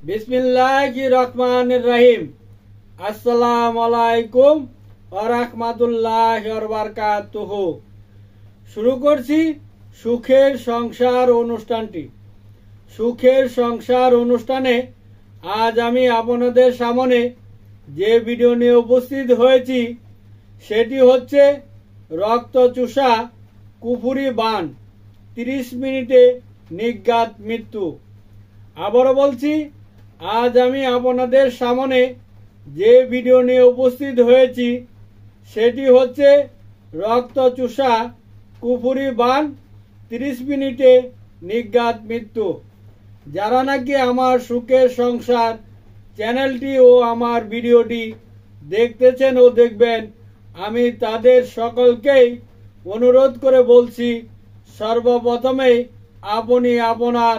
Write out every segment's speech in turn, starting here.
বিসমিল্লাহির রহমানির রহিম। আসসালামু আলাইকুম ওয়া রাহমাতুল্লাহি ওয়া বারাকাতুহু। শুরু করছি সুখের সংসার অনুষ্ঠানটি। সুখের সংসার অনুষ্ঠানে আজ আমি আপনাদের সামনে যে ভিডিও নিয়ে উপস্থিত হয়েছি সেটি হচ্ছে রক্তচোষা কুফুরি বান, 30 মিনিটে নির্ঘাত মৃত্যু। আবারও বলছি, আজ আমি আপনাদের সামনে যে ভিডিও নিয়ে উপস্থিত হয়েছি সেটি হচ্ছে রক্তচোষা কুফুরি বান, 30 মিনিটে নির্ঘাত মৃত্যু। যারা নাকি আমার সুখের সংসার চ্যানেলটি ও আমার ভিডিওটি দেখতেছেন ও দেখবেন, আমি তাদের সকলকেই অনুরোধ করে বলছি, সর্বপ্রথমেই আপনি আপনার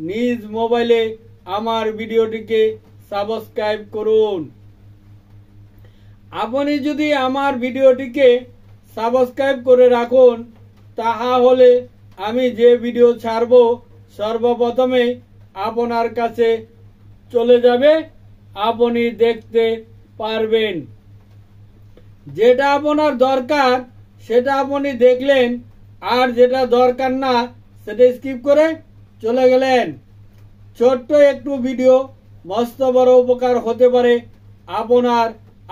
নিজ মোবাইলে আমার ভিডিওটিকে সাবস্ক্রাইব করুন। আপনি যদি আমার ভিডিওটিকে সাবস্ক্রাইব করে রাখুন, তাহলে আমি যে ভিডিও ছাড়ব সর্বপ্রথমে আপনার কাছে চলে যাবে, আপনি দেখতে পারবেন। যেটা আপনার দরকার সেটা আপনি দেখলেন, আর যেটা দরকার না সেটা স্কিপ করে চলে গেলেন। ছোট্ট একটু ভিডিও মস্ত বড় উপকার হতে পারে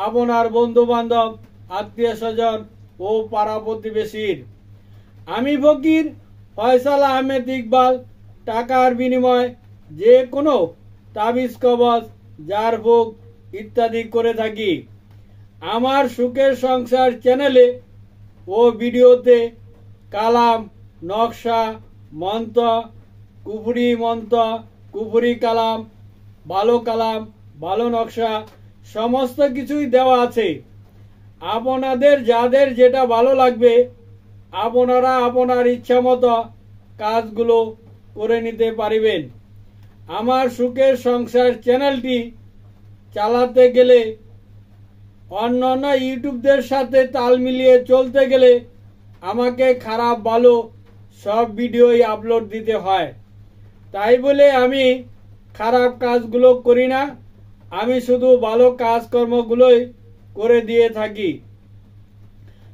আপনার বন্ধু বান্ধব, আত্মীয় স্বজন ও পাড়া প্রতিবেশীর। আমি ফকির ফয়সাল আহমেদ ইকবাল টাকার বিনিময়ে যে কোনো তাবিজ কবজ, ঝাড়ফুঁক ইত্যাদি করে থাকি। আমার সুখের সংসার চ্যানেলে ও ভিডিওতে কালাম, নকশা, মন্ত্র, কুফুরি কালাম, ভালো নকশা সমস্ত কিছুই দেওয়া আছে। আপনাদের যাদের যেটা ভালো লাগবে আপনারা আপনার ইচ্ছা মতো কাজগুলো করে নিতে পারিবেন। আমার সুখের সংসার চ্যানেলটি চালাতে গেলে, অন্যান্য ইউটিউবদের সাথে তাল মিলিয়ে চলতে গেলে আমাকে খারাপ ভালো সব ভিডিওই আপলোড দিতে হয়। তাই বলে আমি খারাপ কাজগুলো করি না, আমি শুধু ভালো কাজকর্মগুলোই করে দিয়ে থাকি।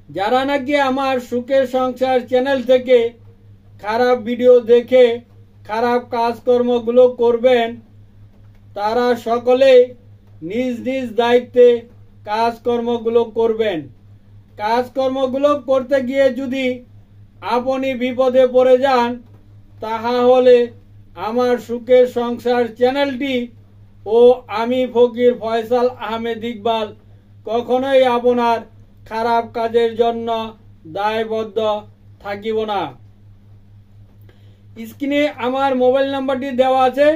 যারা নাকি আমার সুখের সংসার চ্যানেল থেকে খারাপ ভিডিও দেখে খারাপ কাজকর্মগুলো করবেন, তারা সকলেই নিজ নিজ দায়িত্বে কাজকর্মগুলো করবেন। কাজকর্মগুলো করতে গিয়ে যদি আপনি বিপদে পড়ে যান, তাহলে আমার সুখের সংসার চ্যানেলটি ও আমি ফকির ফয়সাল আহমেদ ইকবাল কখনোই আপনার খারাপ কাজের জন্য দায়বদ্ধ থাকিব না। স্ক্রিনে আমার মোবাইল নাম্বারটি দেওয়া আছে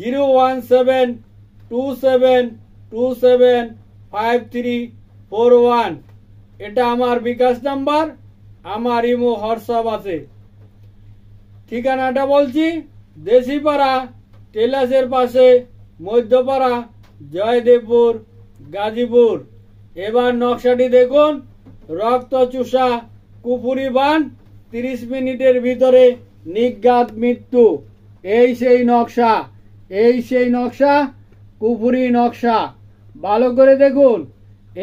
01727275341। এটা আমার বিকাশ নাম্বার, আমার ইমো হোয়াটসঅ্যাপ আছে। ঠিকানাটা বলছি, দেশিপাড়া টেলাসের পাশে, মধ্যপাড়া, জয়দেবপুর, গাজীপুর। এবার নকশাটি দেখুন, রক্তচোষা কুফুরি বান, 30 মিনিটের ভিতরে নির্ঘাত মৃত্যু। এই সেই নকশা কুফুরি নকশা। ভালো করে দেখুন,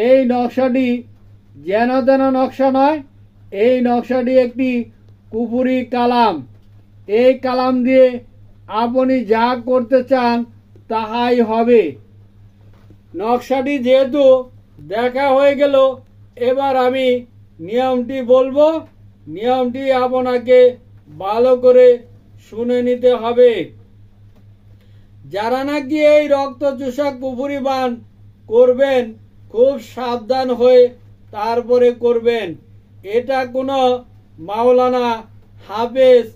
এই নকশাটি যেন তেন নকশা নয়, এই নকশাটি একটি কুফুরি কালাম। এই কালাম দিয়ে আপনি যা করতে চান তাহাই হবে। নকশাটি যেহেতু দেখা হয়ে গেল, এবার আমি নিয়মটি বলবো, নিয়মটি আপনাকে ভালো করে শুনে নিতে হবে। যারা নাকি এই রক্তচোষা কুফুরি বান করবেন, খুব সাবধান হয়ে তারপরে করবেন। এটা কোনো মাওলানা, হাফেজ,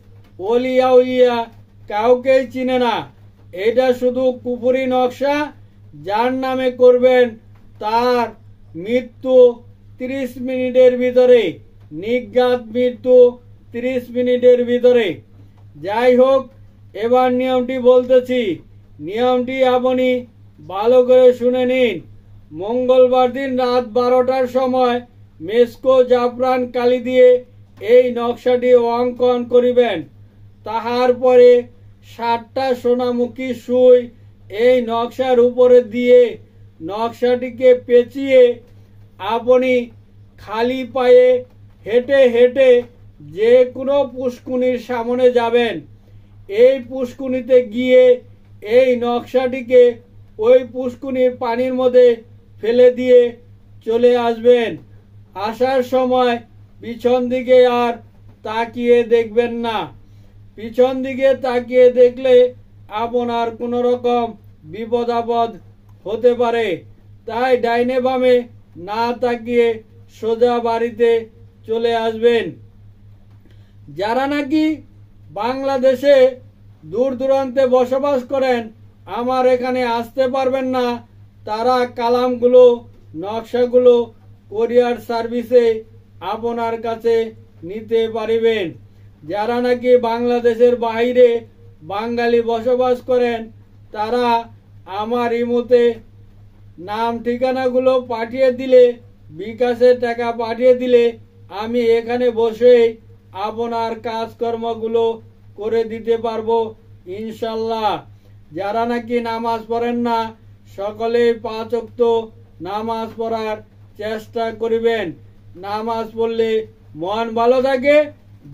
ওলিয়া উলিয়া কাউকেই চিনে না। এটা শুধু কুফুরি নকশা। যার নামে করবেন তার মৃত্যু 30 মিনিটের ভিতরে, নির্ঘাত মৃত্যু 30 মিনিটের ভিতরে। যাই হোক, এবার নিয়মটি বলতেছি, নিয়মটি আপনি ভালো করে শুনে নিন। মঙ্গলবার দিন রাত 12টার সময় মেসকো জাফরান কালি দিয়ে এই নকশাটি অঙ্কন করিবেন। তাহার পরে 7টা সোনামুখী সুই এই নকশার উপরে দিয়ে নকশাটিকে পেঁচিয়ে আপনি খালি পায়ে হেঁটে হেঁটে যে কোনো পুষ্কুনির সামনে যাবেন। এই পুষ্কুনিতে গিয়ে এই নকশাটিকে ওই পুষ্কুনির পানির মধ্যে ফেলে দিয়ে চলে আসবেন। আসার সময় পিছন দিকে আর তাকিয়ে দেখবেন না। পিছন দিকে তাকিয়ে দেখলে আপনার কোনো রকম বিপদ আপদ হতে পারে। তাই ডাইনে বামে না তাকিয়ে সোজা বাড়িতে চলে আসবেন। যারা নাকি বাংলাদেশে দূর দূরান্তে বসবাস করেন, আমার এখানে আসতে পারবেন না, তারা কালামগুলো নকশাগুলো কোরিয়ার সার্ভিসে আপনার কাছে নিতে পারিবেন। যারা নাকি বাংলাদেশের বাইরে বাঙালি বসবাস করেন, তারা আমার ইমোতে নাম ঠিকানাগুলো পাঠিয়ে দিলে, বিকাশে টাকা পাঠিয়ে দিলে আমি এখানে বসে আপনার কাজকর্মগুলো করে দিতে পারবো ইনশাল্লাহ। যারা নাকি নামাজ পড়েন না, সকলে 5 ওয়াক্ত নামাজ পড়ার চেষ্টা করিবেন। নামাজ পড়লে মন ভালো থাকে,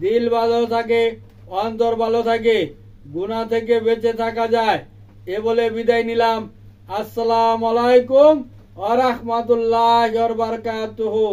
দিল ভালো থাকে, অন্তর ভালো থাকে, গুনাহ থেকে বেঁচে থাকা যায়। এ বলে বিদায় নিলাম। আসসালামু আলাইকুম ওয়া রাহমাতুল্লাহি ওয়া বারাকাতুহু।